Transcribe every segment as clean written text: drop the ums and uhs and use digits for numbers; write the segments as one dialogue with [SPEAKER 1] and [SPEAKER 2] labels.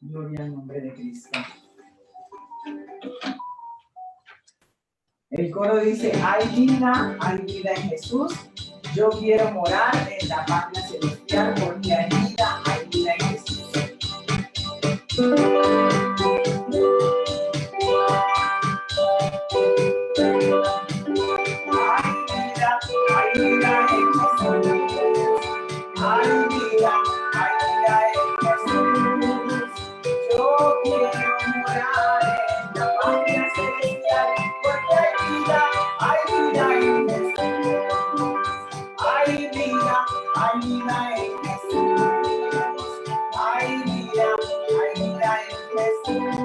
[SPEAKER 1] Gloria al nombre de Cristo. El coro dice, hay vida en Jesús. Yo quiero morar en la patria celestial porque hay vida en Jesús. Hay vida en Jesús. Hay vida en Jesús. Yo quiero morar en la patria celestial porque hay vida en Jesús. Hay vida en Jesús. Hay vida en Jesús.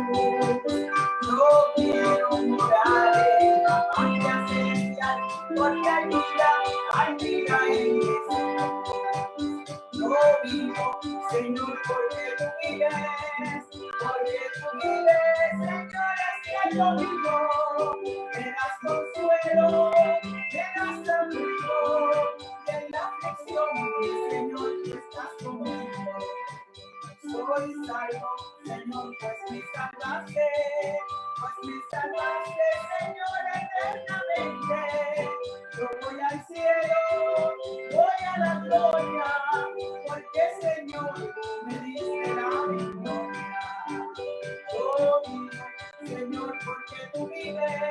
[SPEAKER 1] Yo quiero morar en la patria celestial porque hay vida en Jesús. Yo vivo, Señor, porque tú vives, Señor, es que yo vivo. Me das consuelo, me das abrigo, y en la aflicción, Señor, tú estás conmigo. Soy salvo, Señor, pues me salvaste, Señor, eternamente. Yo voy al cielo, voy a la gloria, porque, Señor, me diste la victoria. Yo vivo, Señor, porque tú vives,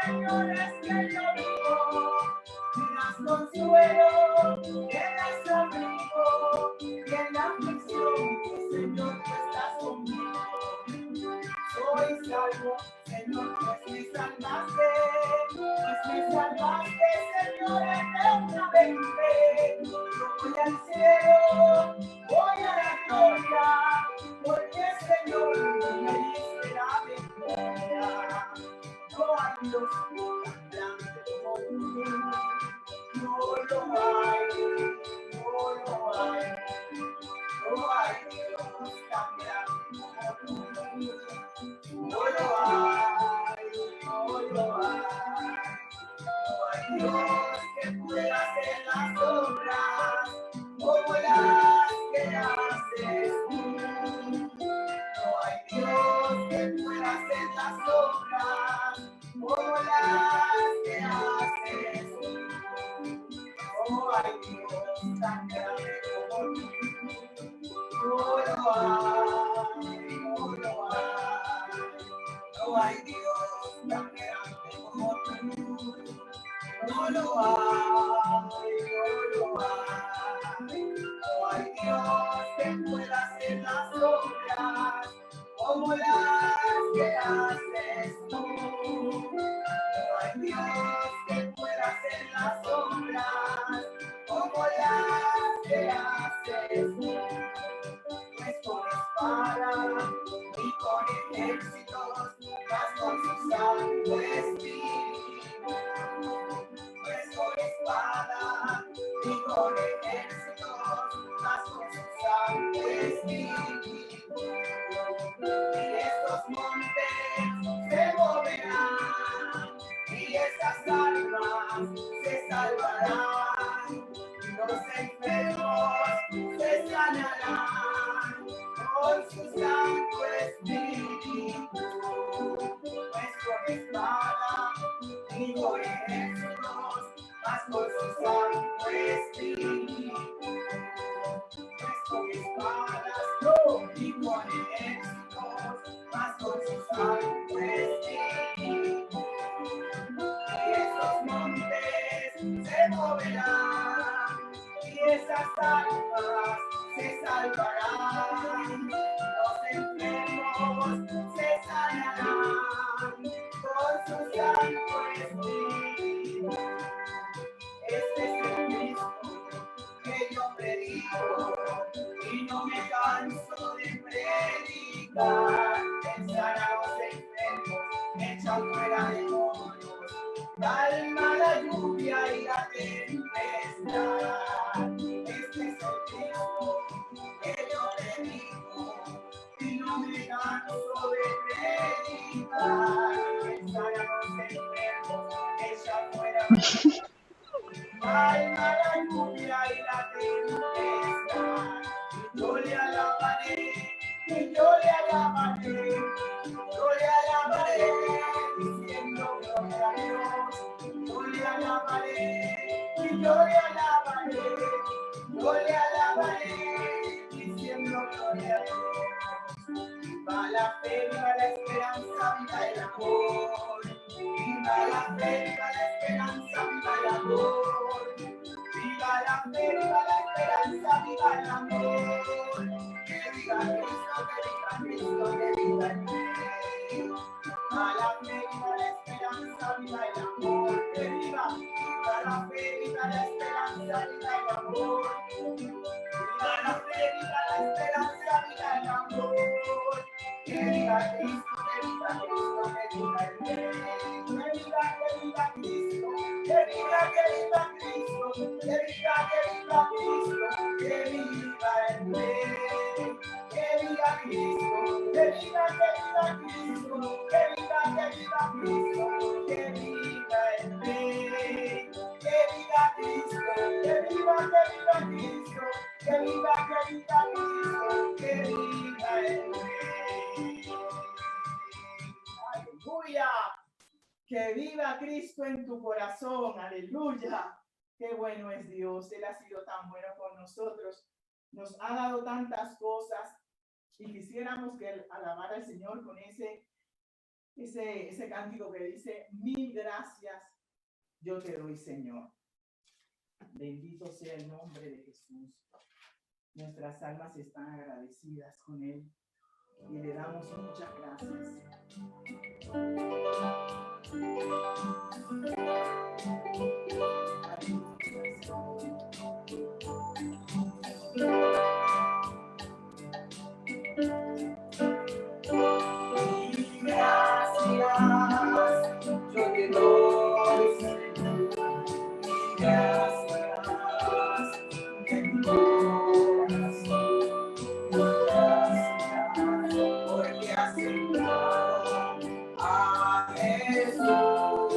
[SPEAKER 1] Señor, es que yo vivo. Me das consuelo, me das abrigo, y en la aflicción, Señor, tú estás conmigo. Soy salvo, Señor, pues me salvaste, Señor, eternamente. Yo voy al cielo, voy a la gloria, porque, Señor, me diste la victoria. No hay Dios tan grande como tú, no lo hay, no hay Dios tan grande como tú, no lo hay, no hay Dios que pueda hacer las obras como las que haces tú. No hay Dios que pueda hacer las obras como las que haces tú. No hay Dios tan grande como tú. No lo hay, no hay Dios tan grande como tú. No lo hay, no hay Dios que pueda hacer las obras como las que haces tú. No hay Dios que pueda hacer las obras como las que haces tú. Pues con espada y con ejércitos, mas con su santo espíritu. Pues con espada y con ejércitos, mas con su santo espíritu. Y estos montes se moverán, y esas almas se salvarán. Los enfermos se sanarán con su santo espíritu. Pues con espada y con ejércitos, mas con su santo espíritu. Pues con espadas y con ejércitos, mas con su santo espíritu. Y esos montes se moverán, y esas almas se salvarán. Los enfermos se sanarán con su santo espíritu. Este es el Cristo que yo predico, y no me canso de predicar. En sana a los enfermos, echa fuera demonios, calma la lluvia y la tempestad. Este es el Cristo que yo predico, y no me canso de predicar. En sana a los enfermos, echa fuera demonios, calma la lluvia y la tempestad. Yo le alabo alabaré, y yo le alabaré, diciendo gloria a Dios. Viva la fe, viva la esperanza, viva el amor. Viva la fe, viva la esperanza, viva el amor. Viva la fe, viva la esperanza, viva el amor. Que viva Cristo, que viva Cristo, que viva el Rey. Viva la fe, viva la esperanza, viva el amor. Que viva la fe, viva la esperanza, viva el amor. Viva la fe, viva la esperanza, viva el amor. Que viva Cristo, que viva Cristo, que viva el Rey. Que viva Cristo, que viva Cristo, que viva Cristo, que viva el Rey. Que viva Cristo, que viva Cristo, que viva Cristo, que viva el Rey. Que viva Cristo, que viva Cristo, que viva Cristo, que viva el Rey. Aleluya. Que viva Cristo en tu corazón. Aleluya. Qué bueno es Dios. Él ha sido tan bueno con nosotros. Nos ha dado tantas cosas y quisiéramos que alabar al Señor con ese cántico que dice: mil gracias yo te doy, Señor. Bendito sea el nombre de Jesús. Nuestras almas están agradecidas con Él y le damos muchas gracias. Y gracias yo te doy, Señor. Y gracias de mi corazón. Gracias porque has enviado a Jesús.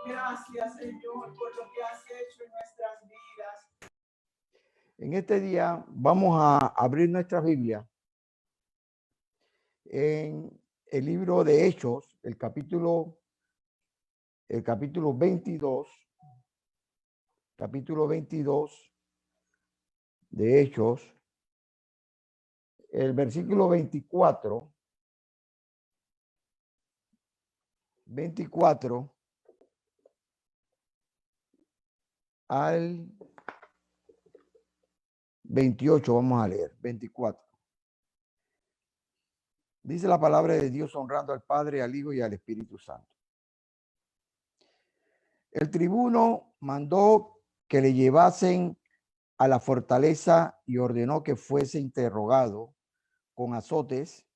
[SPEAKER 1] Gracias, Señor, por lo que has hecho en nuestras vidas.
[SPEAKER 2] En este día vamos a abrir nuestra Biblia en el libro de Hechos, el capítulo 22, de Hechos, el versículo 24 al 28, vamos a leer, 24. Dice la palabra de Dios honrando al Padre, al Hijo y al Espíritu Santo. El tribuno mandó que le llevasen a la fortaleza y ordenó que fuese interrogado con azotes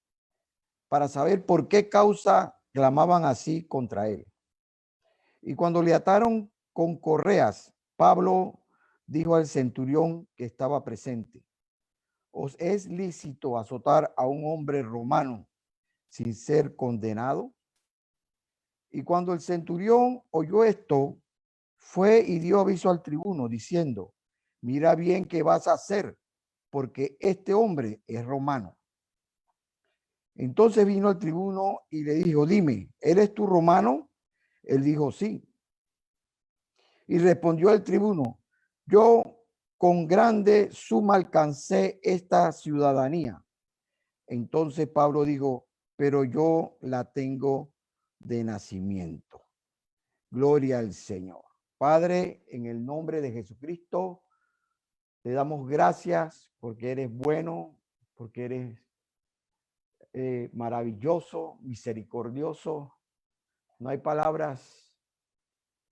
[SPEAKER 2] para saber por qué causa clamaban así contra él. Y cuando le ataron con correas, Pablo dijo al centurión que estaba presente: ¿os es lícito azotar a un hombre romano sin ser condenado? Y cuando el centurión oyó esto, fue y dio aviso al tribuno diciendo: mira bien qué vas a hacer, porque este hombre es romano. Entonces vino el tribuno y le dijo: dime, ¿eres tú romano? Él dijo: sí. Y respondió el tribuno: yo con grande suma alcancé esta ciudadanía. Entonces Pablo dijo: pero yo la tengo de nacimiento. Gloria al Señor. Padre, en el nombre de Jesucristo, te damos gracias porque eres bueno, porque eres maravilloso, misericordioso. No hay palabras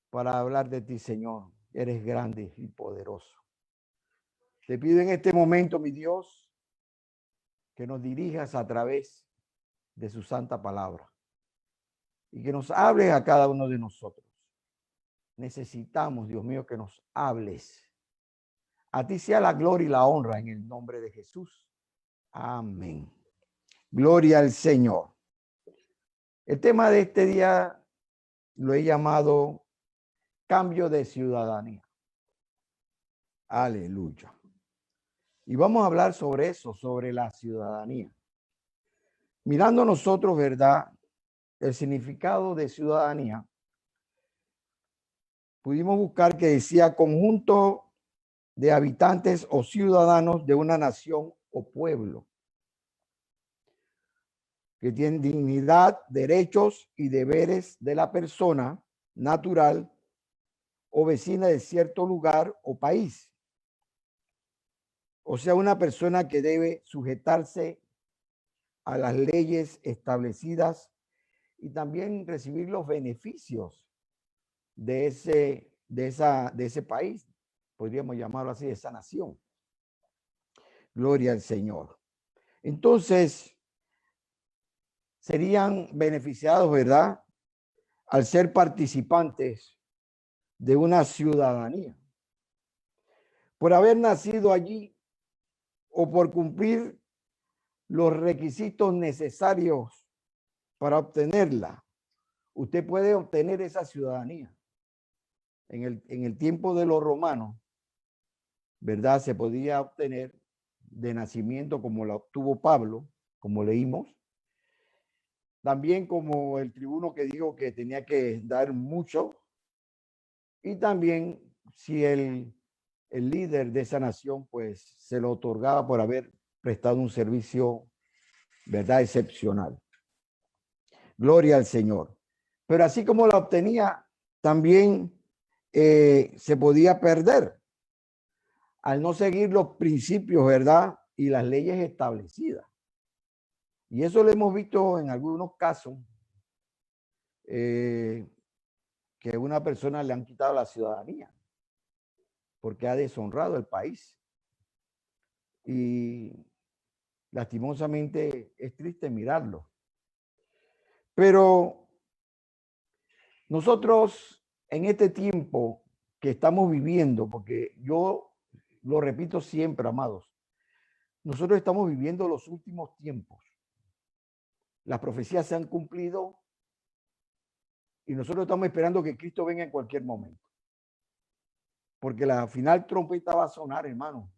[SPEAKER 2] para hablar de ti, Señor. Eres grande y poderoso. Te pido en este momento, mi Dios, que nos dirijas a través de su santa palabra y que nos hables a cada uno de nosotros. Necesitamos, Dios mío, que nos hables. A ti sea la gloria y la honra en el nombre de Jesús. Amén. Gloria al Señor. El tema de este día lo he llamado cambio de ciudadanía. Aleluya. Y vamos a hablar sobre eso, sobre la ciudadanía. Mirando nosotros, ¿verdad?, el significado de ciudadanía, pudimos buscar que decía conjunto de habitantes o ciudadanos de una nación o pueblo que tienen dignidad, derechos y deberes de la persona natural o vecina de cierto lugar o país. O sea, una persona que debe sujetarse a las leyes establecidas y también recibir los beneficios de ese país, podríamos llamarlo así, de esa nación. Gloria al Señor. Entonces, serían beneficiados, ¿verdad?, al ser participantes de una ciudadanía, por haber nacido allí o por cumplir los requisitos necesarios para obtenerla. Usted puede obtener esa ciudadanía. En el tiempo de los romanos, ¿verdad?, se podía obtener de nacimiento, como la obtuvo Pablo, como leímos. También como el tribuno que dijo que tenía que dar mucho. Y también si el líder de esa nación, pues se lo otorgaba por haber prestado un servicio, ¿verdad?, excepcional. Gloria al Señor. Pero así como la obtenía, también se podía perder al no seguir los principios, ¿verdad?, y las leyes establecidas. Y eso lo hemos visto en algunos casos, que a una persona le han quitado la ciudadanía porque ha deshonrado el país. Y lastimosamente es triste mirarlo. Pero Nosotros en este tiempo que estamos viviendo, porque yo lo repito siempre, amados, nosotros estamos viviendo los últimos tiempos. Las profecías se han cumplido y nosotros estamos esperando que Cristo venga en cualquier momento. Porque la final trompeta va a sonar, hermano.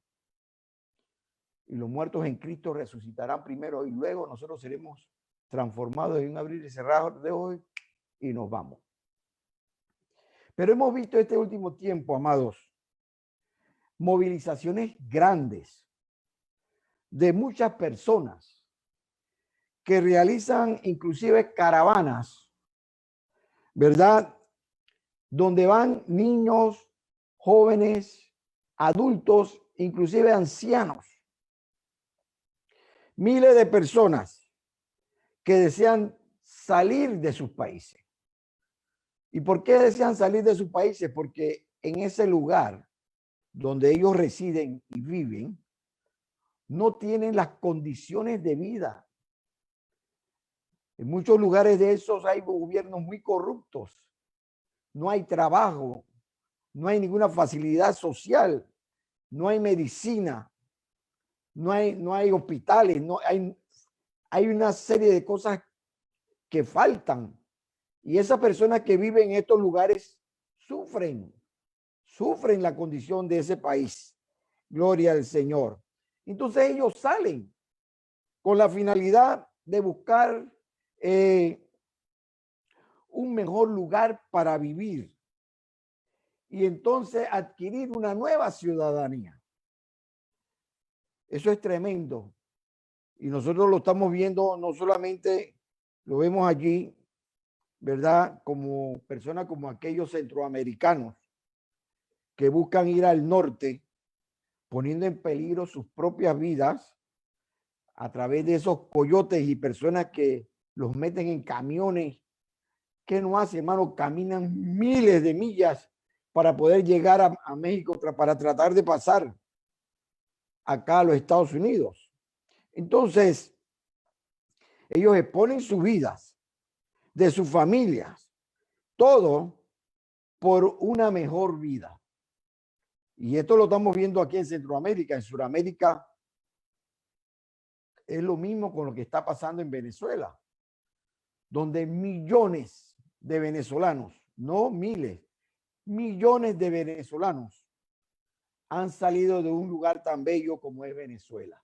[SPEAKER 2] Y los muertos en Cristo resucitarán primero y luego nosotros seremos transformados en un abrir y cerrar de hoy y nos vamos. Pero hemos visto este último tiempo, amados, movilizaciones grandes de muchas personas que realizan inclusive caravanas, ¿verdad? Donde van niños, jóvenes, adultos, inclusive ancianos. Miles de personas que desean salir de sus países. ¿Y por qué desean salir de sus países? Porque en ese lugar donde ellos residen y viven, no tienen las condiciones de vida. En muchos lugares de esos hay gobiernos muy corruptos. No hay trabajo, no hay ninguna facilidad social, no hay medicina, no hay hospitales, hay una serie de cosas que faltan. Y esas personas que viven en estos lugares sufren la condición de ese país. Gloria al Señor. Entonces ellos salen con la finalidad de buscar un mejor lugar para vivir y entonces adquirir una nueva ciudadanía. Eso es tremendo. Y nosotros lo estamos viendo, no solamente lo vemos allí, ¿verdad? Como personas como aquellos centroamericanos que buscan ir al norte, poniendo en peligro sus propias vidas a través de esos coyotes y personas que los meten en camiones. ¿Qué no hace, hermano? Caminan miles de millas para poder llegar a México para tratar de pasar acá a los Estados Unidos. Entonces, ellos exponen sus vidas, de sus familias, todo por una mejor vida. Y esto lo estamos viendo aquí en Centroamérica. En Sudamérica es lo mismo con lo que está pasando en Venezuela, donde millones de venezolanos, no miles, millones de venezolanos han salido de un lugar tan bello como es Venezuela.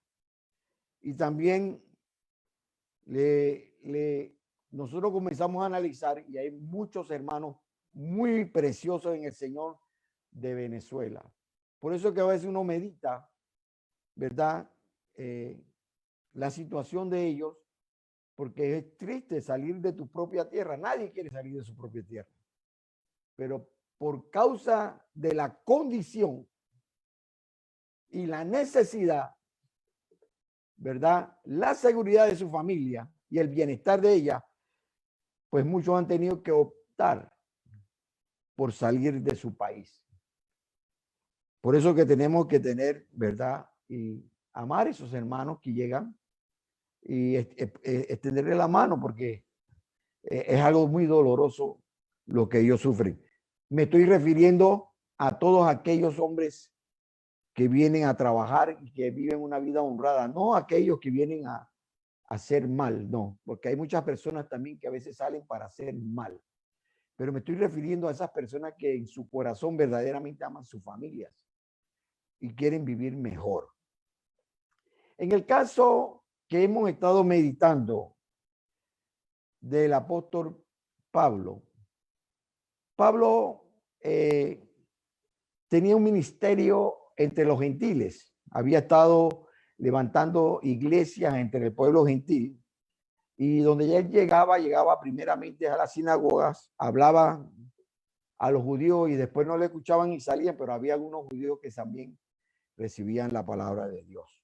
[SPEAKER 2] Y también nosotros comenzamos a analizar y hay muchos hermanos muy preciosos en el Señor de Venezuela. Por eso que a veces uno medita, ¿verdad? La situación de ellos, porque es triste salir de tu propia tierra. Nadie quiere salir de su propia tierra. Pero por causa de la condición y la necesidad, ¿verdad? La seguridad de su familia y el bienestar de ella, pues muchos han tenido que optar por salir de su país. Por eso que tenemos que tener, ¿verdad? Y amar a esos hermanos que llegan y extenderle la mano, porque es algo muy doloroso lo que ellos sufren. Me estoy refiriendo a todos aquellos hombres que vienen a trabajar y que viven una vida honrada, no aquellos que vienen a hacer mal, no, porque hay muchas personas también que a veces salen para hacer mal. Pero me estoy refiriendo a esas personas que en su corazón verdaderamente aman sus familias y quieren vivir mejor. En el caso que hemos estado meditando del apóstol Pablo, tenía un ministerio entre los gentiles, había estado levantando iglesias entre el pueblo gentil y donde ya él llegaba primeramente a las sinagogas, hablaba a los judíos y después no le escuchaban y salían, pero había algunos judíos que también recibían la palabra de Dios.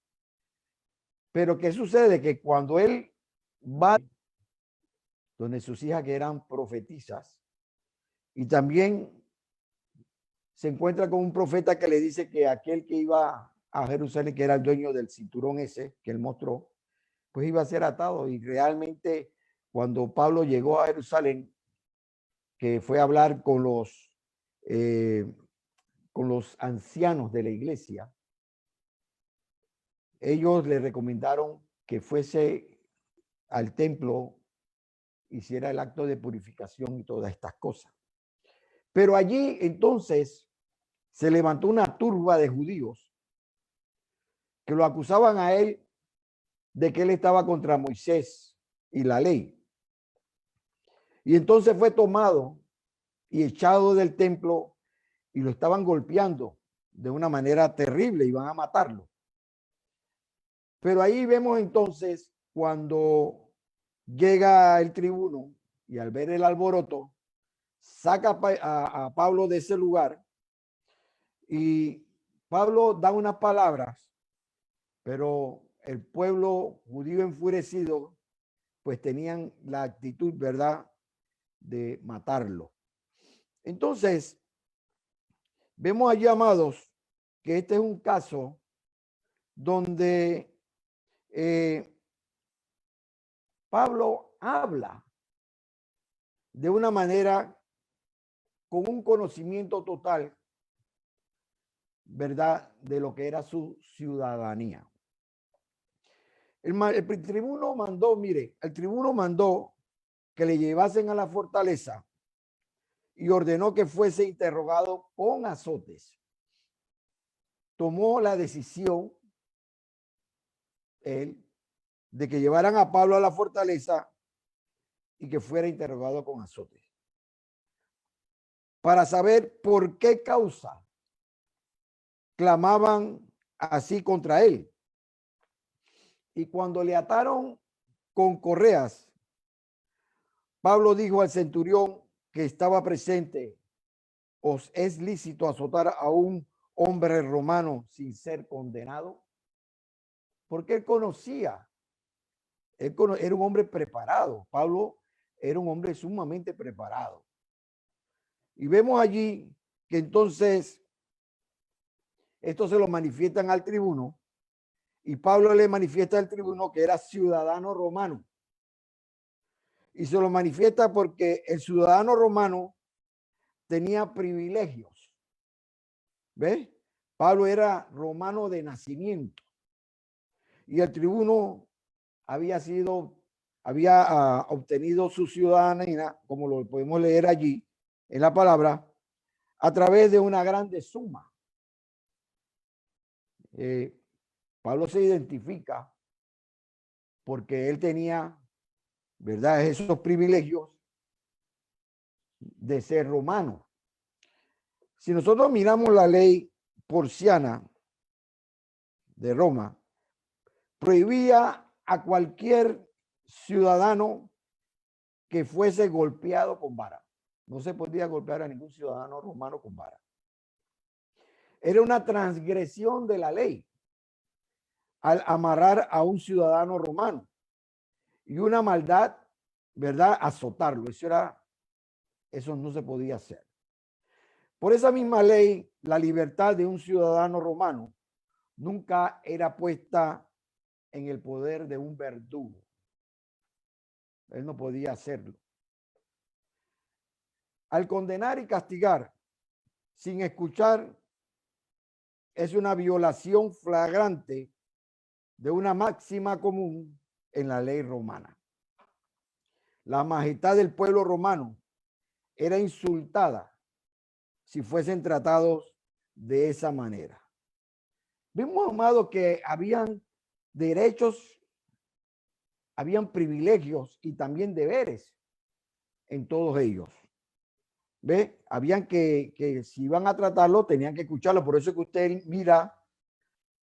[SPEAKER 2] Pero ¿qué sucede? Que cuando él va donde sus hijas que eran profetisas y también se encuentra con un profeta que le dice que aquel que iba a Jerusalén, que era el dueño del cinturón ese que él mostró, pues iba a ser atado. Y realmente cuando Pablo llegó a Jerusalén, que fue a hablar con los ancianos de la iglesia, ellos le recomendaron que fuese al templo, hiciera el acto de purificación y todas estas cosas. Pero allí entonces se levantó una turba de judíos que lo acusaban a él de que él estaba contra Moisés y la ley. Y entonces fue tomado y echado del templo y lo estaban golpeando de una manera terrible, iban a matarlo. Pero ahí vemos entonces cuando llega el tribuno y al ver el alboroto, saca a Pablo de ese lugar y Pablo da unas palabras, pero el pueblo judío enfurecido pues tenían la actitud, ¿verdad?, de matarlo. Entonces, vemos allí, amados, que este es un caso donde Pablo habla de una manera con un conocimiento total, ¿verdad?, de lo que era su ciudadanía. El tribuno mandó, mire, el tribuno mandó que le llevasen a la fortaleza y ordenó que fuese interrogado con azotes. Tomó la decisión él de que llevaran a Pablo a la fortaleza y que fuera interrogado con azotes para saber por qué causa clamaban así contra él. Y cuando le ataron con correas, Pablo dijo al centurión que estaba presente: ¿os es lícito azotar a un hombre romano sin ser condenado? Porque él conocía, era un hombre preparado. Pablo era un hombre sumamente preparado. Y vemos allí que entonces esto se lo manifiestan al tribuno y Pablo le manifiesta al tribuno que era ciudadano romano. Y se lo manifiesta porque el ciudadano romano tenía privilegios. ¿Ves? Pablo era romano de nacimiento y el tribuno había obtenido su ciudadanía, como lo podemos leer allí en la palabra, a través de una grande suma. Pablo se identifica porque él tenía, ¿verdad?, esos privilegios de ser romano. Si nosotros miramos la ley porciana de Roma, prohibía a cualquier ciudadano que fuese golpeado con vara. No se podía golpear a ningún ciudadano romano con vara. Era una transgresión de la ley al amarrar a un ciudadano romano y una maldad, ¿verdad?, azotarlo. Eso no se podía hacer. Por esa misma ley, la libertad de un ciudadano romano nunca era puesta en el poder de un verdugo. Él no podía hacerlo. Al condenar y castigar sin escuchar es una violación flagrante de una máxima común en la ley romana. La majestad del pueblo romano era insultada si fuesen tratados de esa manera. Vimos, amado, que habían derechos, habían privilegios y también deberes en todos ellos. ¿Ve? Habían que si iban a tratarlo, tenían que escucharlo. Por eso es que usted mira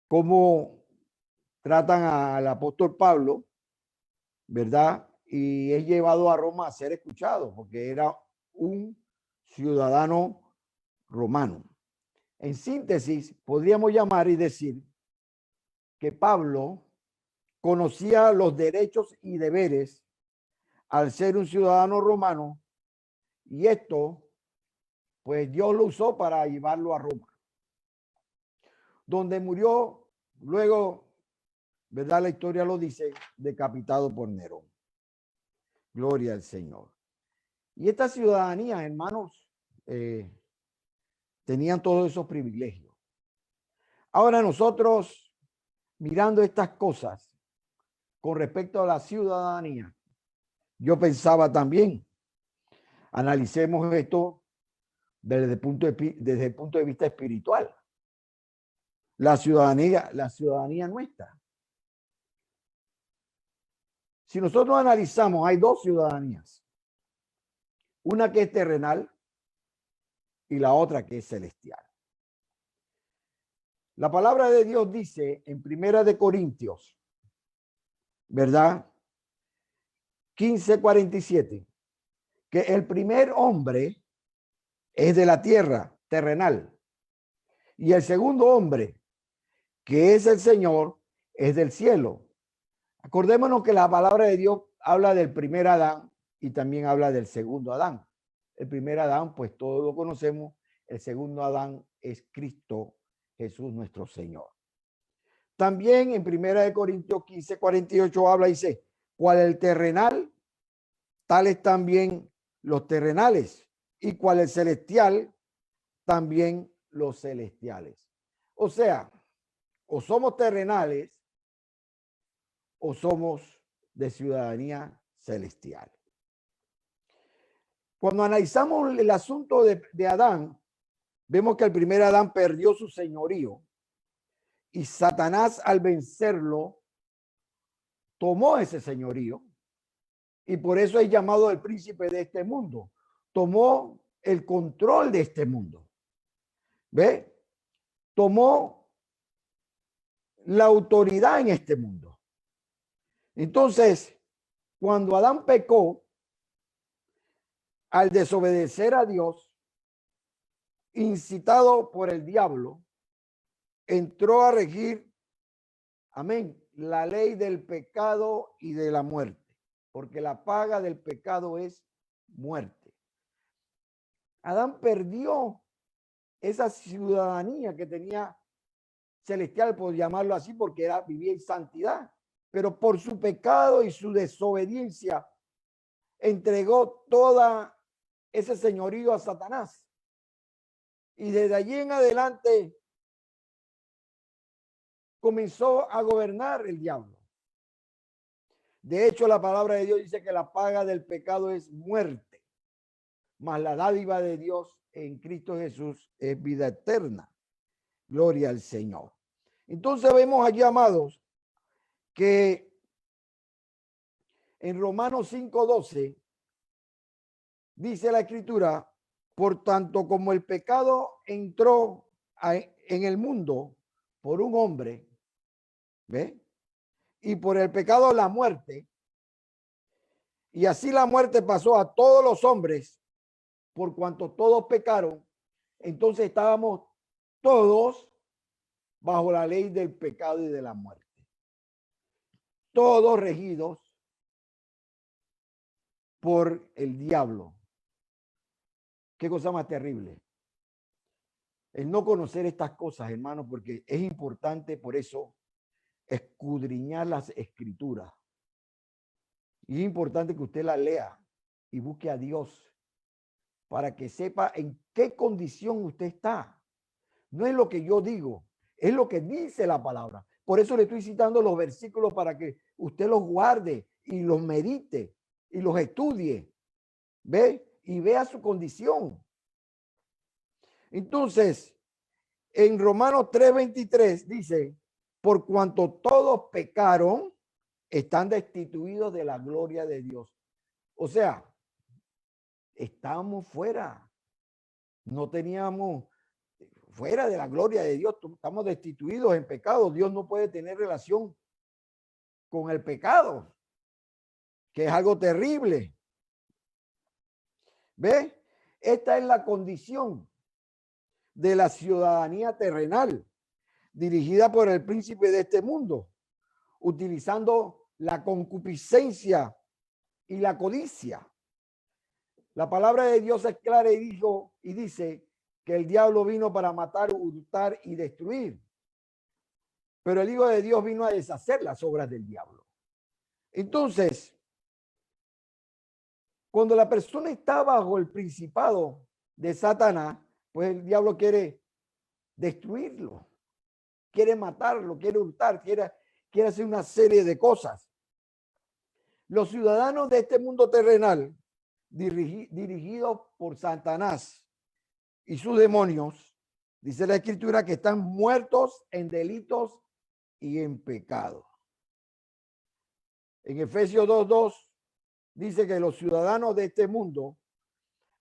[SPEAKER 2] cómo tratan al apóstol Pablo, ¿verdad? Y es llevado a Roma a ser escuchado, porque era un ciudadano romano. En síntesis, podríamos llamar y decir que Pablo conocía los derechos y deberes al ser un ciudadano romano, y esto, pues Dios lo usó para llevarlo a Roma, donde murió luego, ¿verdad? La historia lo dice, decapitado por Nerón. Gloria al Señor. Y esta ciudadanía, hermanos, tenían todos esos privilegios. Ahora nosotros, mirando estas cosas con respecto a la ciudadanía, yo pensaba también, analicemos esto desde el punto de vista espiritual. La ciudadanía nuestra. Si nosotros analizamos, hay dos ciudadanías. Una que es terrenal y la otra que es celestial. La palabra de Dios dice en Primera de Corintios, ¿verdad? 15:47, que el primer hombre es de la tierra, terrenal, y el segundo hombre, que es el Señor, es del cielo. Acordémonos que la palabra de Dios habla del primer Adán y también habla del segundo Adán. El primer Adán, pues todos lo conocemos. El segundo Adán es Cristo Jesús nuestro Señor. También en Primera de Corintios 15:48 habla y dice, cual el terrenal, tales también los terrenales, y cual el celestial, también los celestiales. O sea, o somos terrenales o somos de ciudadanía celestial. Cuando analizamos el asunto de Adán, vemos que el primer Adán perdió su señorío y Satanás, al vencerlo, tomó ese señorío y por eso es llamado el príncipe de este mundo. Tomó el control de este mundo. ¿Ve? Tomó la autoridad en este mundo. Entonces, cuando Adán pecó, al desobedecer a Dios, incitado por el diablo, entró a regir, amén, la ley del pecado y de la muerte, porque la paga del pecado es muerte. Adán perdió esa ciudadanía que tenía celestial, por llamarlo así, porque vivía en santidad, pero por su pecado y su desobediencia entregó toda ese señorío a Satanás. Y desde allí en adelante comenzó a gobernar el diablo. De hecho, la palabra de Dios dice que la paga del pecado es muerte, mas la dádiva de Dios en Cristo Jesús es vida eterna. Gloria al Señor. Entonces vemos allí, amados, que en Romanos 5:12 dice la Escritura, por tanto como el pecado entró en el mundo por un hombre, ¿ve? Y por el pecado la muerte, y así la muerte pasó a todos los hombres, por cuanto todos pecaron, entonces estábamos todos bajo la ley del pecado y de la muerte. Todos regidos por el diablo. Qué cosa más terrible. El no conocer estas cosas, hermanos, porque es importante por eso escudriñar las escrituras. Y es importante que usted las lea y busque a Dios para que sepa en qué condición usted está. No es lo que yo digo, es lo que dice la palabra. Por eso le estoy citando los versículos para que usted los guarde y los medite y los estudie. ¿Ve? Y vea su condición. Entonces, en Romanos 3:23 dice, por cuanto todos pecaron, están destituidos de la gloria de Dios. O sea, estábamos fuera. No teníamos fuera de la gloria de Dios. Estamos destituidos en pecado. Dios no puede tener relación con el pecado, que es algo terrible. ¿Ve? Esta es la condición de la ciudadanía terrenal, dirigida por el príncipe de este mundo, utilizando la concupiscencia y la codicia. La palabra de Dios es clara y dice que el diablo vino para matar, hurtar y destruir. Pero el Hijo de Dios vino a deshacer las obras del diablo. Entonces, Cuando la persona está bajo el principado de Satanás, pues el diablo quiere destruirlo, quiere matarlo, quiere hurtar, quiere hacer una serie de cosas. Los ciudadanos de este mundo terrenal, dirigidos por Satanás y sus demonios, dice la Escritura que están muertos en delitos y en pecado. En Efesios 2:2 dice que los ciudadanos de este mundo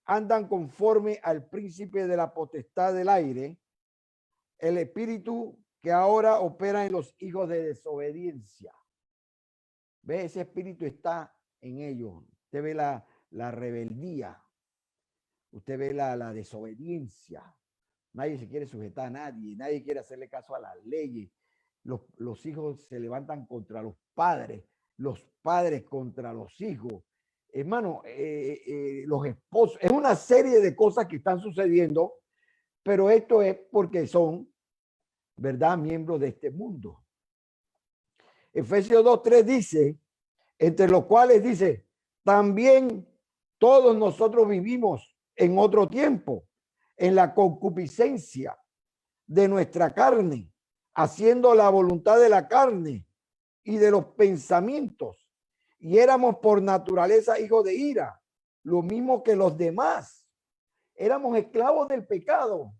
[SPEAKER 2] andan conforme al príncipe de la potestad del aire, el espíritu que ahora opera en los hijos de desobediencia. ¿Ve? Ese espíritu está en ellos. Usted ve la rebeldía. Usted ve la desobediencia. Nadie se quiere sujetar a nadie. Nadie quiere hacerle caso a las leyes. Los hijos se levantan contra los padres contra los hijos. Hermano, los esposos. Es una serie de cosas que están sucediendo, pero esto es porque son, ¿verdad?, miembros de este mundo. Efesios 2:3 dice, entre los cuales dice, también todos nosotros vivimos en otro tiempo, en la concupiscencia de nuestra carne, haciendo la voluntad de la carne y de los pensamientos, y éramos por naturaleza hijos de ira, lo mismo que los demás. Éramos esclavos del pecado,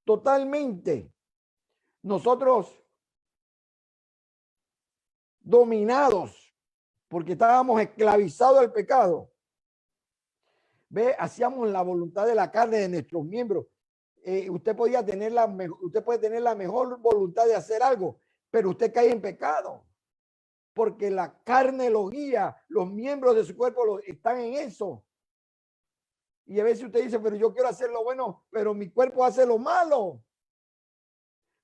[SPEAKER 2] totalmente. Nosotros dominados, porque estábamos esclavizados al pecado. Ve, hacíamos la voluntad de la carne de nuestros miembros. Usted puede tener la mejor voluntad de hacer algo, pero usted cae en pecado, porque la carne lo guía, los miembros de su cuerpo están en eso. Y a veces usted dice, pero yo quiero hacer lo bueno, pero mi cuerpo hace lo malo.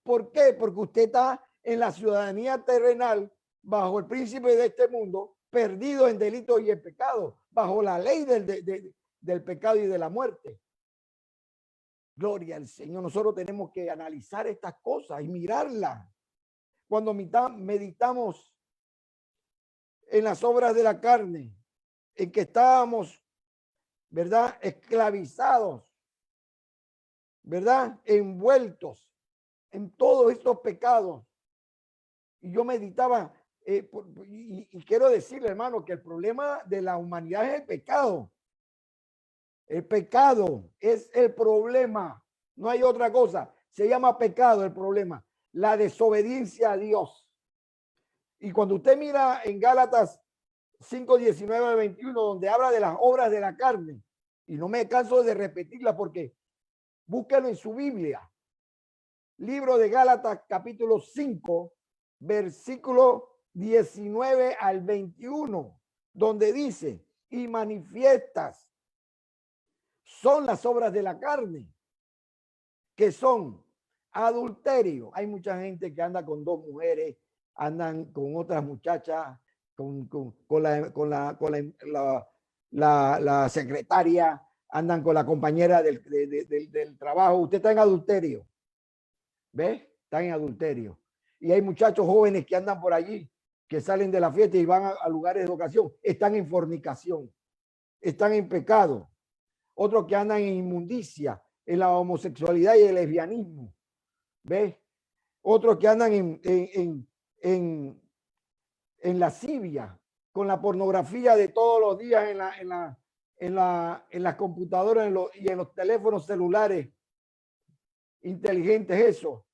[SPEAKER 2] ¿Por qué? Porque usted está en la ciudadanía terrenal, bajo el príncipe de este mundo, perdido en delitos y en pecado, bajo la ley del pecado y de la muerte. Gloria al Señor. Nosotros tenemos que analizar estas cosas y mirarlas. Cuando meditamos en las obras de la carne, en que estábamos, ¿verdad?, esclavizados, ¿verdad?, envueltos en todos estos pecados. Y yo meditaba, y quiero decirle, hermano, que el problema de la humanidad es el pecado. El pecado es el problema, no hay otra cosa. Se llama pecado el problema, la desobediencia a Dios. Y cuando usted mira en Gálatas 5:19-21, donde habla de las obras de la carne, y no me canso de repetirla porque búsquelo en su Biblia. Libro de Gálatas, capítulo 5, versículo 19 al 21, donde dice, y manifiestas son las obras de la carne, que son adulterio. Hay mucha gente que anda con dos mujeres, andan con otras muchachas, con la secretaria, andan con la compañera del trabajo. Usted está en adulterio. ¿Ves? Está en adulterio. Y hay muchachos jóvenes que andan por allí, que salen de la fiesta y van a lugares de ocasión. Están en fornicación, están en pecado. Otros que andan en inmundicia, en la homosexualidad y el lesbianismo. ¿Ves? Otros que andan en lascivia, con la pornografía de todos los días en las computadoras y en los teléfonos celulares inteligentes, eso,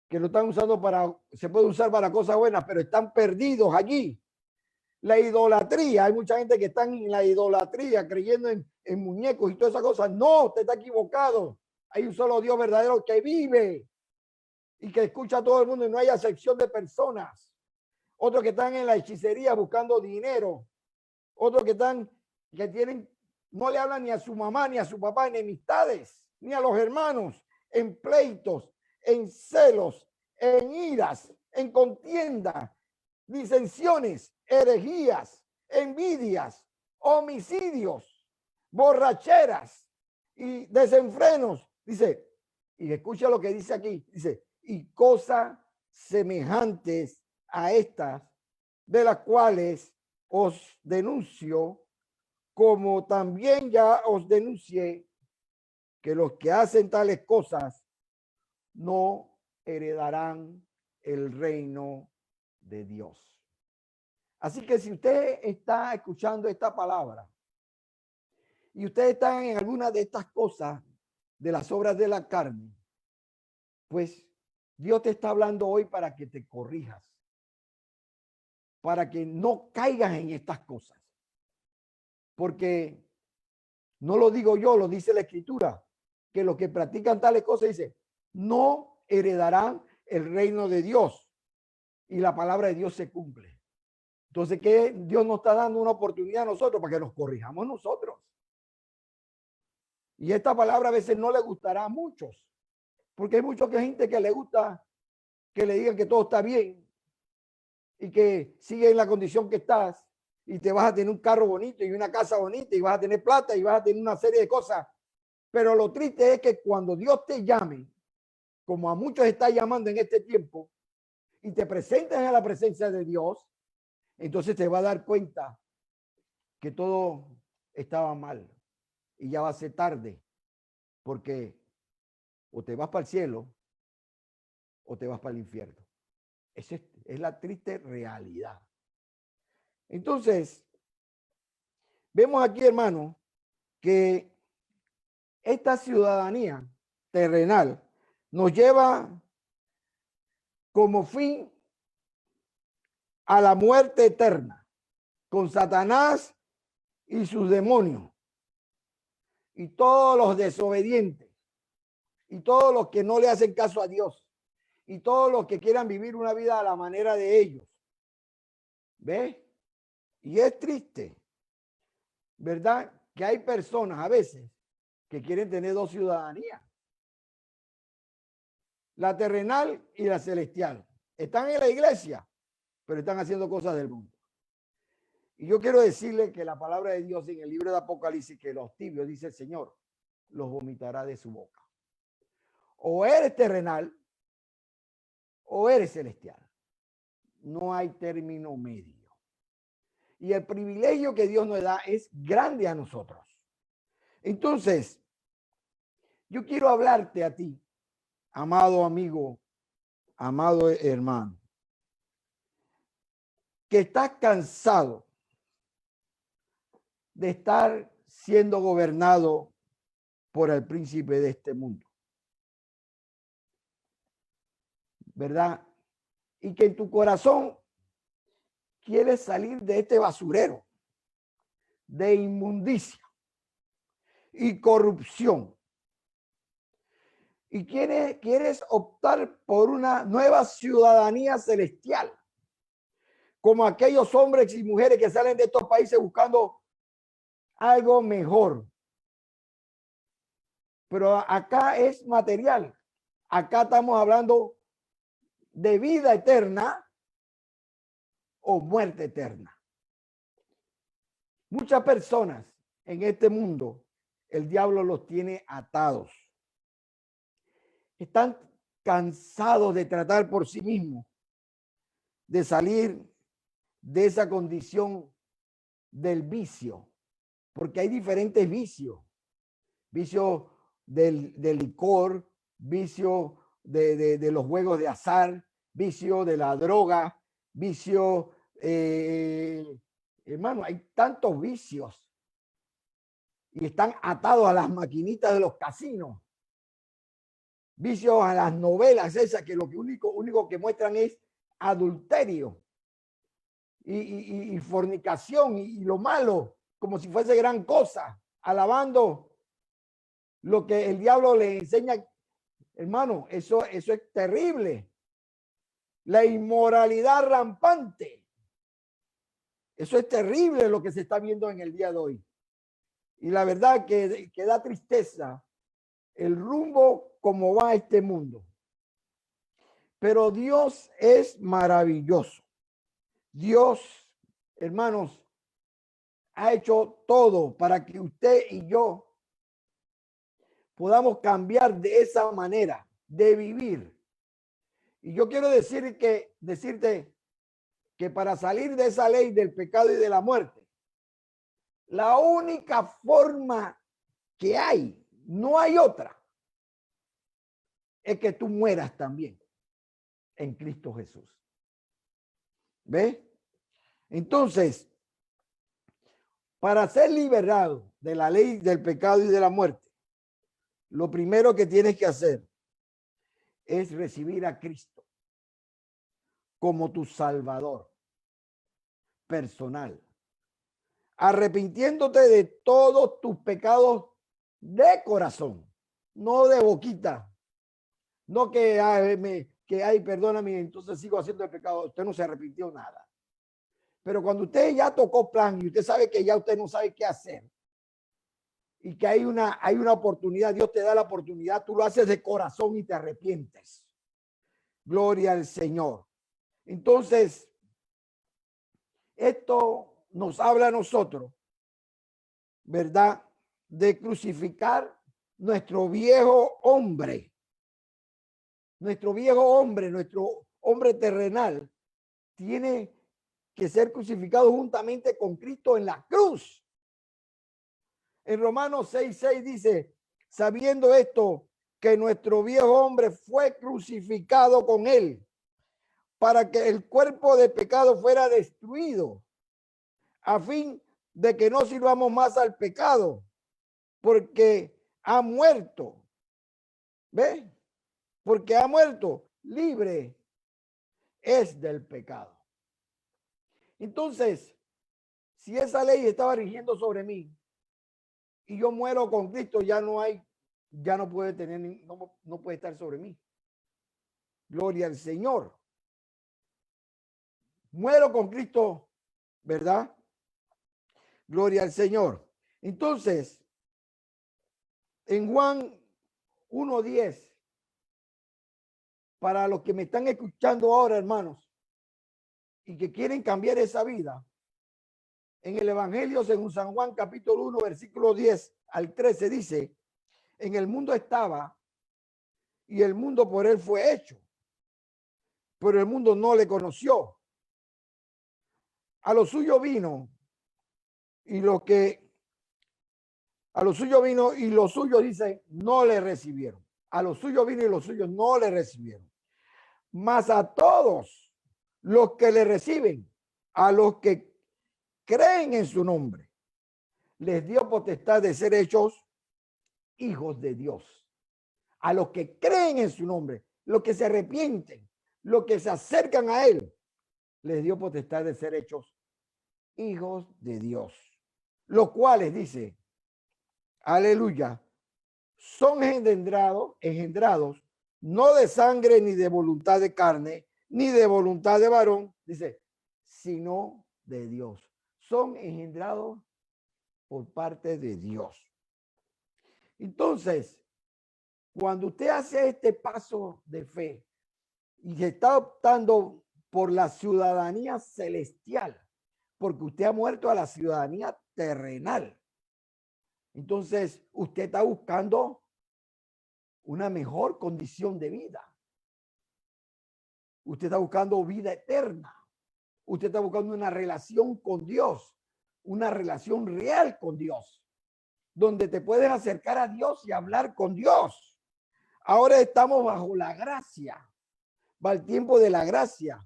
[SPEAKER 2] que lo están usando se puede usar para cosas buenas, pero están perdidos allí. La idolatría, hay mucha gente que está en la idolatría, creyendo en muñecos y todas esas cosas. No, usted está equivocado. Hay un solo Dios verdadero que vive y que escucha a todo el mundo y no hay acepción de personas. Otros que están en la hechicería buscando dinero. Otros que no le hablan ni a su mamá ni a su papá, enemistades, ni a los hermanos, en pleitos, en celos, en iras, en contienda, disensiones, herejías, envidias, homicidios, borracheras y desenfrenos. Dice, y escucha lo que dice aquí, dice, y cosas semejantes a estas, de las cuales os denuncio como también ya os denuncié que los que hacen tales cosas no heredarán el reino de Dios. Así que si usted está escuchando esta palabra y usted está en alguna de estas cosas de las obras de la carne, pues Dios te está hablando hoy para que te corrijas, para que no caigas en estas cosas. Porque no lo digo yo, lo dice la Escritura, que los que practican tales cosas, dice, no heredarán el reino de Dios. Y la palabra de Dios se cumple. Entonces, ¿qué? Dios nos está dando una oportunidad a nosotros para que nos corrijamos nosotros. Y esta palabra a veces no le gustará a muchos, porque hay mucha gente que le gusta que le digan que todo está bien y que sigue en la condición que estás y te vas a tener un carro bonito y una casa bonita y vas a tener plata y vas a tener una serie de cosas. Pero lo triste es que cuando Dios te llame, como a muchos está llamando en este tiempo, y te presentas a la presencia de Dios, entonces te va a dar cuenta que todo estaba mal y ya va a ser tarde, porque o te vas para el cielo o te vas para el infierno. Esa es la triste realidad. Entonces, vemos aquí, hermano, que esta ciudadanía terrenal nos lleva como fin a la muerte eterna con Satanás y sus demonios y todos los desobedientes y todos los que no le hacen caso a Dios y todos los que quieran vivir una vida a la manera de ellos. ¿Ves? Y es triste, ¿verdad? Que hay personas a veces que quieren tener dos ciudadanías, la terrenal y la celestial. Están en la iglesia, pero están haciendo cosas del mundo. Y yo quiero decirle que la palabra de Dios en el libro de Apocalipsis, que los tibios, dice el Señor, los vomitará de su boca. O eres terrenal o eres celestial. No hay término medio. Y el privilegio que Dios nos da es grande a nosotros. Entonces, yo quiero hablarte a ti, amado amigo, amado hermano, que estás cansado de estar siendo gobernado por el príncipe de este mundo, ¿verdad? Y que en tu corazón quieres salir de este basurero de inmundicia y corrupción. Y quieres optar por una nueva ciudadanía celestial, como aquellos hombres y mujeres que salen de estos países buscando algo mejor. Pero acá es material. Acá estamos hablando de vida eterna o muerte eterna. Muchas personas en este mundo, el diablo los tiene atados. Están cansados de tratar por sí mismos, de salir de esa condición del vicio, porque hay diferentes vicios. Vicio del licor, vicio de los juegos de azar, vicio de la droga, vicio, hermano, hay tantos vicios y están atados a las maquinitas de los casinos, vicios a las novelas esas que lo que único que muestran es adulterio y fornicación y lo malo, como si fuese gran cosa, alabando lo que el diablo le enseña. Hermano, eso es terrible. La inmoralidad rampante. Eso es terrible lo que se está viendo en el día de hoy. Y la verdad que da tristeza el rumbo como va este mundo. Pero Dios es maravilloso. Dios, hermanos, ha hecho todo para que usted y yo podamos cambiar de esa manera de vivir. Y yo quiero decirte que para salir de esa ley del pecado y de la muerte, La única forma que hay, no hay otra, es que tú mueras también en Cristo Jesús. ¿Ves? Entonces, para ser liberado de la ley del pecado y de la muerte, lo primero que tienes que hacer es recibir a Cristo como tu Salvador personal, arrepintiéndote de todos tus pecados de corazón, no de boquita, no que ay, perdóname, entonces sigo haciendo el pecado. Usted no se arrepintió nada. Pero cuando usted ya tocó plan y usted sabe que ya usted no sabe qué hacer y que hay una oportunidad, Dios te da la oportunidad, tú lo haces de corazón y te arrepientes. Gloria al Señor. Entonces, esto nos habla a nosotros, ¿verdad? De crucificar nuestro viejo hombre. Nuestro viejo hombre, nuestro hombre terrenal, tiene que ser crucificado juntamente con Cristo en la cruz. En Romanos 6:6 dice, sabiendo esto, que nuestro viejo hombre fue crucificado con él, para que el cuerpo de pecado fuera destruido, a fin de que no sirvamos más al pecado, porque ha muerto. ¿Ve? Porque ha muerto, libre es del pecado. Entonces, si esa ley estaba rigiendo sobre mí y yo muero con Cristo, ya no puede tener, no puede estar sobre mí. Gloria al Señor. Muero con Cristo, ¿verdad? Gloria al Señor. Entonces, en Juan 1:10, para los que me están escuchando ahora, hermanos, y que quieren cambiar esa vida, en el Evangelio según San Juan, capítulo 1, versículo 10 al 13, dice, en el mundo estaba y el mundo por él fue hecho, pero el mundo no le conoció. A lo suyo vino y a lo suyo vino y los suyos, dice, no le recibieron. A lo suyo vino y los suyos no le recibieron. Mas a todos los que le reciben, a los que creen en su nombre, les dio potestad de ser hechos hijos de Dios. A los que creen en su nombre, los que se arrepienten, los que se acercan a él, les dio potestad de ser hechos hijos de Dios. Los cuales, dice, aleluya, son engendrados, no de sangre ni de voluntad de carne, ni de voluntad de varón, dice, sino de Dios. Son engendrados por parte de Dios. Entonces, cuando usted hace este paso de fe y se está optando por la ciudadanía celestial, porque usted ha muerto a la ciudadanía terrenal, entonces usted está buscando una mejor condición de vida. Usted está buscando vida eterna. Usted está buscando una relación con Dios, una relación real con Dios, donde te puedes acercar a Dios y hablar con Dios. Ahora estamos bajo la gracia, va el tiempo de la gracia.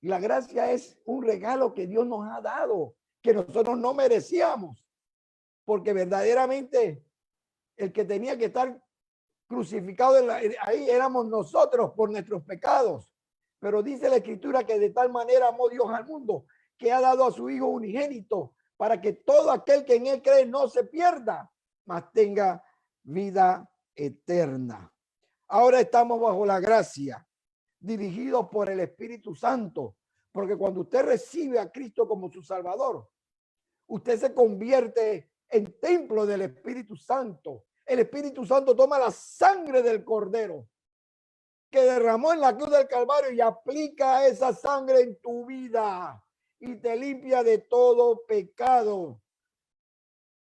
[SPEAKER 2] Y la gracia es un regalo que Dios nos ha dado, que nosotros no merecíamos, porque verdaderamente el que tenía que estar crucificado ahí éramos nosotros por nuestros pecados. Pero dice la Escritura que de tal manera amó Dios al mundo que ha dado a su Hijo unigénito para que todo aquel que en él cree no se pierda, mas tenga vida eterna. Ahora estamos bajo la gracia, dirigidos por el Espíritu Santo, porque cuando usted recibe a Cristo como su Salvador, usted se convierte en templo del Espíritu Santo. El Espíritu Santo toma la sangre del Cordero que derramó en la cruz del Calvario y aplica esa sangre en tu vida y te limpia de todo pecado.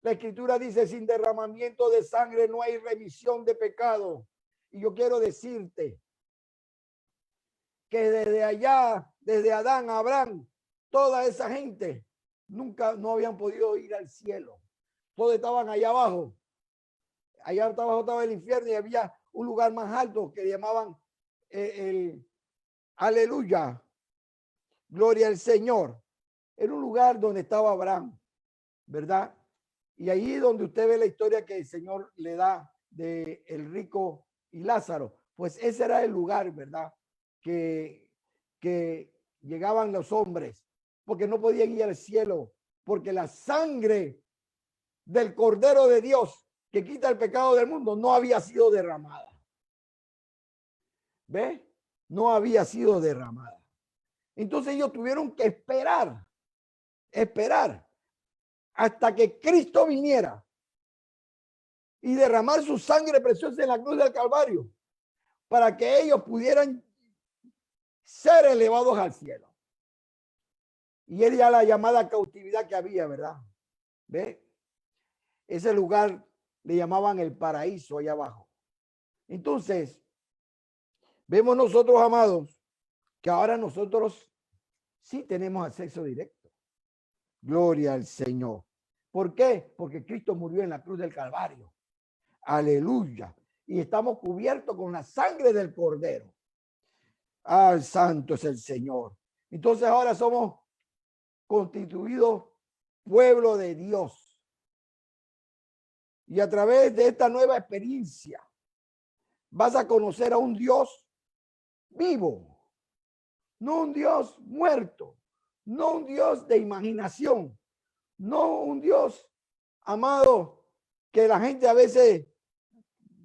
[SPEAKER 2] La Escritura dice, sin derramamiento de sangre no hay remisión de pecado. Y yo quiero decirte que desde allá, desde Adán a Abraham, toda esa gente nunca, no habían podido ir al cielo. Todos estaban allá abajo. Allá abajo estaba el infierno y había un lugar más alto que llamaban el Aleluya, gloria al Señor. Era un lugar donde estaba Abraham, ¿verdad? Y ahí es donde usted ve la historia que el Señor le da de el rico y Lázaro. Pues ese era el lugar, ¿verdad? Que llegaban los hombres, porque no podían ir al cielo, porque la sangre del Cordero de Dios que quita el pecado del mundo no había sido derramada. ¿Ve? No había sido derramada. Entonces ellos tuvieron que esperar hasta que Cristo viniera y derramar su sangre preciosa en la cruz del Calvario para que ellos pudieran ser elevados al cielo. Y él ya la llamada cautividad que había, ¿verdad? ¿Ve? Ese lugar le llamaban el paraíso allá abajo. Entonces, vemos nosotros, amados, que ahora nosotros sí tenemos acceso directo. Gloria al Señor. ¿Por qué? Porque Cristo murió en la cruz del Calvario. Aleluya. Y estamos cubiertos con la sangre del Cordero. Al santo es el Señor. Entonces ahora somos constituidos pueblo de Dios. Y a través de esta nueva experiencia vas a conocer a un Dios vivo, no un Dios muerto, no un Dios de imaginación, no un Dios, amado, que la gente a veces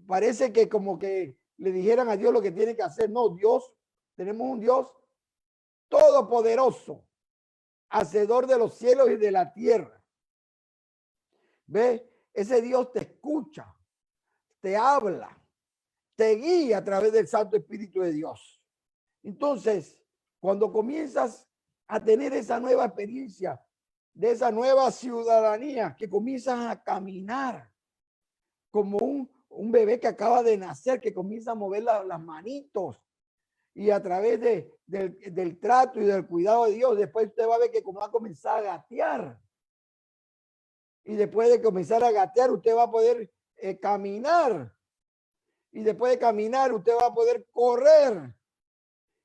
[SPEAKER 2] parece que como que le dijeran a Dios lo que tiene que hacer. No, Dios, tenemos un Dios todopoderoso, hacedor de los cielos y de la tierra. ¿Ve? Ese Dios te escucha, te habla, te guía a través del Santo Espíritu de Dios. Entonces, cuando comienzas a tener esa nueva experiencia, de esa nueva ciudadanía, que comienzas a caminar como un bebé que acaba de nacer, que comienza a mover las manitos, y a través del trato y del cuidado de Dios, después usted va a ver que como va a comenzar a gatear. Y después de comenzar a gatear, usted va a poder caminar. Y después de caminar, usted va a poder correr.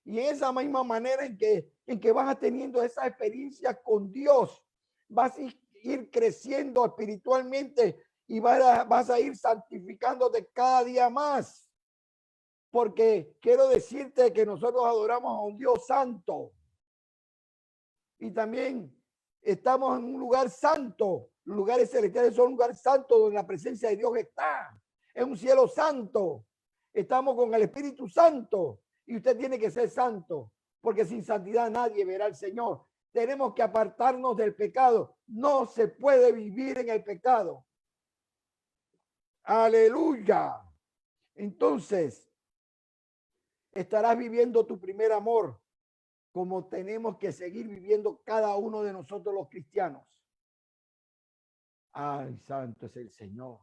[SPEAKER 2] Y en esa misma manera en que vas teniendo esa experiencia con Dios, vas a ir creciendo espiritualmente y vas a ir santificándote cada día más. Porque quiero decirte que nosotros adoramos a un Dios santo. Y también estamos en un lugar santo. Los lugares celestiales son un lugar santo donde la presencia de Dios está. Es un cielo santo. Estamos con el Espíritu Santo. Y usted tiene que ser santo. Porque sin santidad nadie verá al Señor. Tenemos que apartarnos del pecado. No se puede vivir en el pecado. Aleluya. Entonces, estarás viviendo tu primer amor, como tenemos que seguir viviendo cada uno de nosotros los cristianos. Ay, santo es el Señor.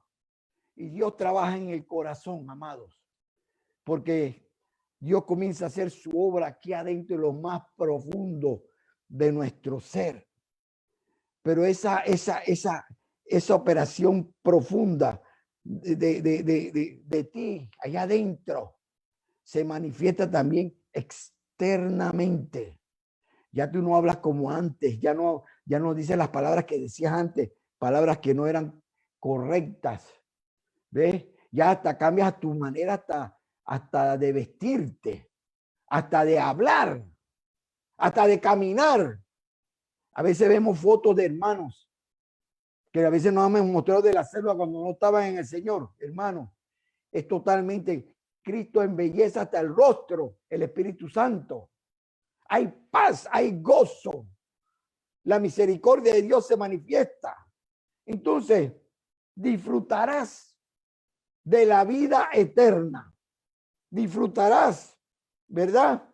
[SPEAKER 2] Y Dios trabaja en el corazón, amados, porque Dios comienza a hacer su obra aquí adentro, en lo más profundo de nuestro ser. Pero esa operación profunda de ti, allá adentro, se manifiesta también externamente. Ya tú no hablas como antes, ya no dices las palabras que decías antes, palabras que no eran correctas. ¿Ves? Ya hasta cambias tu manera hasta de vestirte, hasta de hablar, hasta de caminar. A veces vemos fotos de hermanos que a veces nos han mostrado de la selva cuando no estaban en el Señor, hermano. Es totalmente Cristo embelleza hasta el rostro, el Espíritu Santo. Hay paz, hay gozo. La misericordia de Dios se manifiesta. Entonces, disfrutarás de la vida eterna. Disfrutarás, ¿verdad?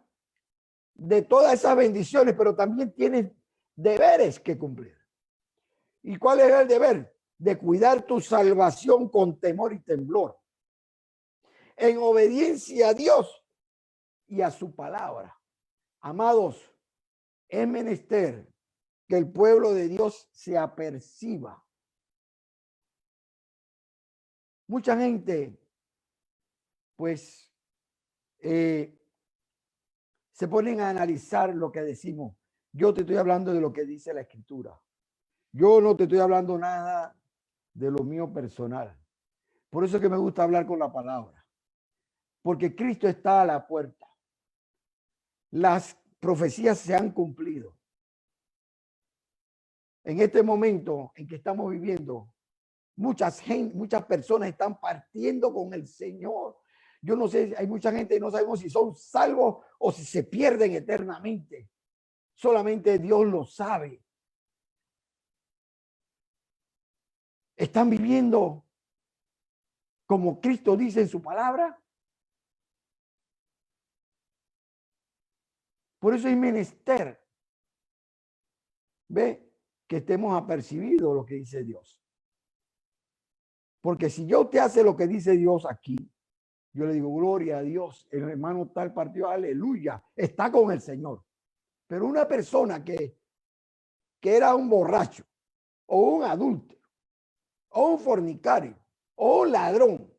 [SPEAKER 2] De todas esas bendiciones, pero también tienes deberes que cumplir. ¿Y cuál es el deber? De cuidar tu salvación con temor y temblor, en obediencia a Dios y a su palabra. Amados, es menester que el pueblo de Dios se aperciba. Mucha gente, pues, se ponen a analizar lo que decimos. Yo te estoy hablando de lo que dice la Escritura. Yo no te estoy hablando nada de lo mío personal. Por eso es que me gusta hablar con la palabra. Porque Cristo está a la puerta. Las profecías se han cumplido. En este momento en que estamos viviendo, muchas personas están partiendo con el Señor. Yo no sé, hay mucha gente y no sabemos si son salvos o si se pierden eternamente. Solamente Dios lo sabe. ¿Están viviendo como Cristo dice en su palabra? Por eso es menester, ve, que estemos apercibidos lo que dice Dios. Porque si yo te hace lo que dice Dios aquí, yo le digo, gloria a Dios, el hermano tal partió, aleluya, está con el Señor. Pero una persona que era un borracho, o un adúltero, o un fornicario, o un ladrón,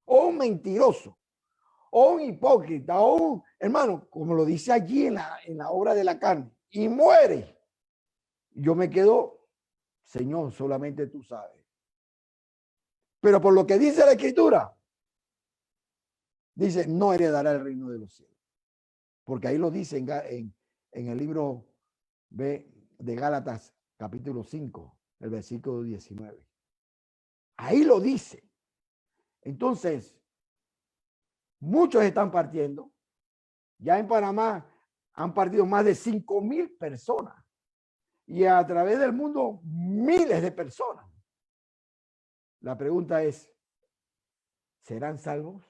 [SPEAKER 2] o un mentiroso, o un hipócrita, o un hermano, como lo dice allí en la obra de la carne, y muere, yo me quedo, Señor, solamente tú sabes. Pero por lo que dice la Escritura, dice, no heredará el reino de los cielos. Porque ahí lo dice en el libro de Gálatas, capítulo 5, el versículo 19. Ahí lo dice. Entonces, muchos están partiendo. Ya en Panamá han partido más de 5,000 personas. Y a través del mundo, miles de personas. La pregunta es, ¿serán salvos?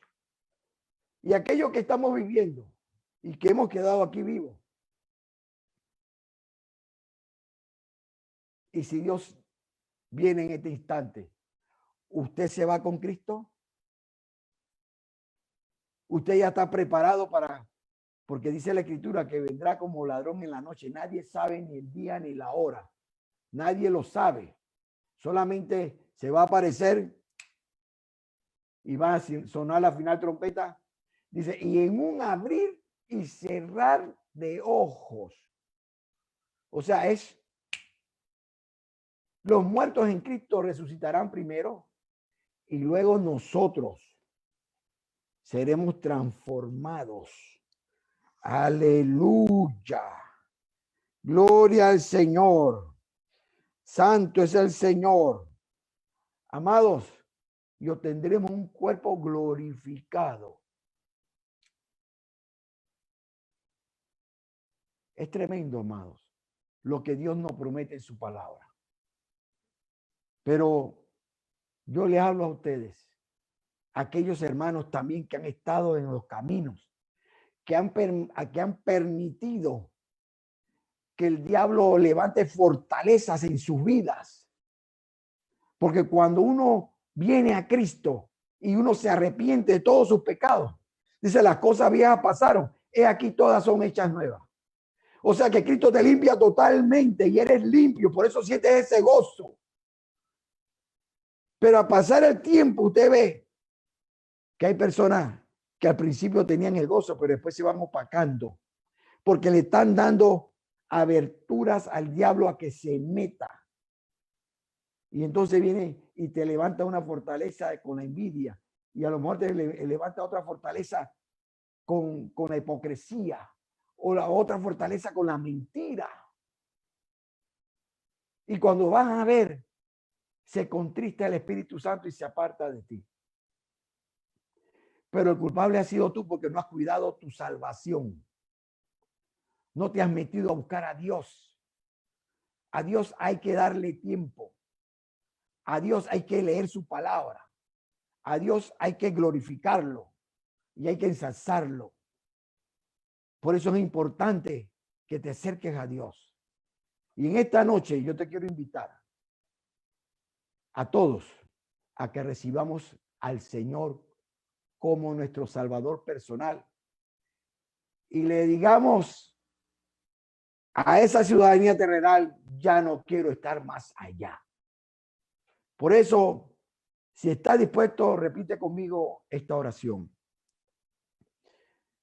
[SPEAKER 2] Y aquellos que estamos viviendo y que hemos quedado aquí vivos. Y si Dios viene en este instante, ¿usted se va con Cristo? ¿Usted ya está preparado para? Porque dice la Escritura que vendrá como ladrón en la noche. Nadie sabe ni el día ni la hora. Nadie lo sabe. Solamente se va a aparecer y va a sonar la final trompeta. Dice, y en un abrir y cerrar de ojos. O sea, es los muertos en Cristo resucitarán primero y luego nosotros seremos transformados. Aleluya. Gloria al Señor. Santo es el Señor. Amados, y obtendremos un cuerpo glorificado. Es tremendo, amados, lo que Dios nos promete en su palabra. Pero yo les hablo a ustedes, aquellos hermanos también que han estado en los caminos, que han permitido que el diablo levante fortalezas en sus vidas. Porque cuando uno viene a Cristo y uno se arrepiente de todos sus pecados, dice, las cosas viejas pasaron, he aquí todas son hechas nuevas. O sea que Cristo te limpia totalmente y eres limpio, por eso sientes ese gozo. Pero a pasar el tiempo usted ve que hay personas que al principio tenían el gozo, pero después se van opacando, porque le están dando aberturas al diablo a que se meta. Y entonces viene y te levanta una fortaleza con la envidia, y a lo mejor te levanta otra fortaleza con la hipocresía, o la otra fortaleza con la mentira. Y cuando vas a ver, se contrista el Espíritu Santo y se aparta de ti. Pero el culpable has sido tú porque no has cuidado tu salvación. No te has metido a buscar a Dios. A Dios hay que darle tiempo. A Dios hay que leer su palabra. A Dios hay que glorificarlo y hay que ensalzarlo. Por eso es importante que te acerques a Dios. Y en esta noche yo te quiero invitar a todos a que recibamos al Señor como nuestro Salvador personal y le digamos a esa ciudadanía terrenal, ya no quiero estar más allá. Por eso, si está dispuesto, repite conmigo esta oración.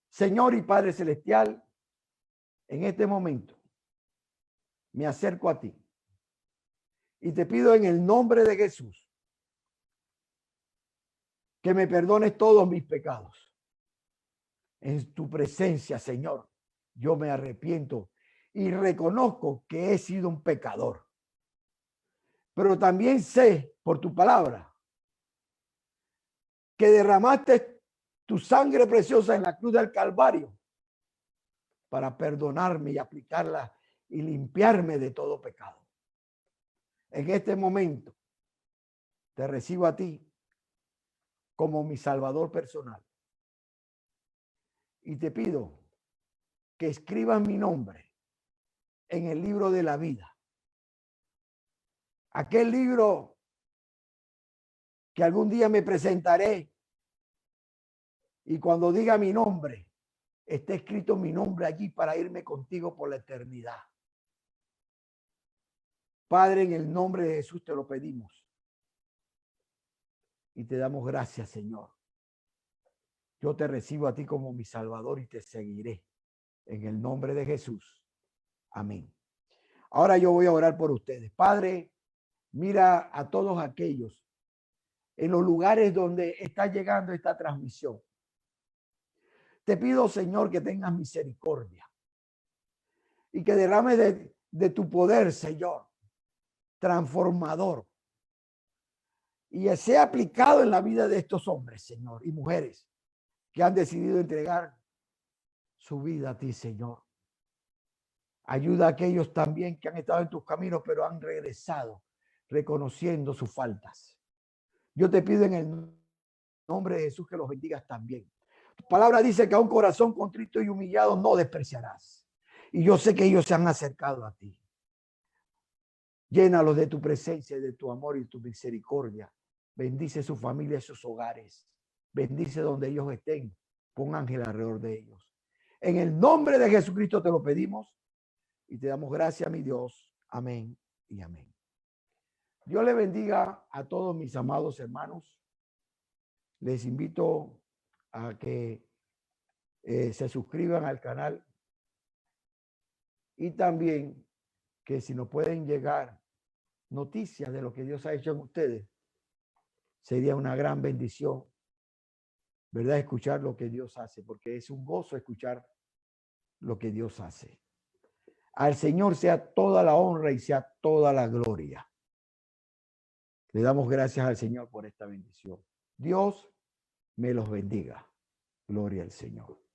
[SPEAKER 2] Señor y Padre Celestial, en este momento me acerco a ti y te pido en el nombre de Jesús que me perdones todos mis pecados. En tu presencia, Señor, yo me arrepiento y reconozco que he sido un pecador. Pero también sé por tu palabra que derramaste tu sangre preciosa en la cruz del Calvario para perdonarme y aplicarla y limpiarme de todo pecado. En este momento te recibo a ti como mi Salvador personal y te pido que escribas mi nombre en el libro de la vida. Aquel libro que algún día me presentaré y cuando diga mi nombre, esté escrito mi nombre allí para irme contigo por la eternidad. Padre, en el nombre de Jesús te lo pedimos y te damos gracias, Señor. Yo te recibo a ti como mi Salvador y te seguiré en el nombre de Jesús. Amén. Ahora yo voy a orar por ustedes. Padre, mira a todos aquellos en los lugares donde está llegando esta transmisión. Te pido, Señor, que tengas misericordia y que derrames de tu poder, Señor, transformador, y sea aplicado en la vida de estos hombres, Señor, y mujeres que han decidido entregar su vida a ti, Señor. Ayuda a aquellos también que han estado en tus caminos, pero han regresado reconociendo sus faltas. Yo te pido en el nombre de Jesús que los bendigas también. Tu palabra dice que a un corazón contrito y humillado no despreciarás. Y yo sé que ellos se han acercado a ti. Llénalos de tu presencia, de tu amor y de tu misericordia. Bendice su familia y sus hogares. Bendice donde ellos estén. Pon ángel alrededor de ellos. En el nombre de Jesucristo te lo pedimos y te damos gracias, mi Dios. Amén y amén. Dios le bendiga a todos mis amados hermanos. Les invito a que se suscriban al canal y también que si nos pueden llegar noticias de lo que Dios ha hecho en ustedes, sería una gran bendición, ¿verdad? Escuchar lo que Dios hace, porque es un gozo escuchar lo que Dios hace. Al Señor sea toda la honra y sea toda la gloria. Le damos gracias al Señor por esta bendición. Dios me los bendiga. Gloria al Señor.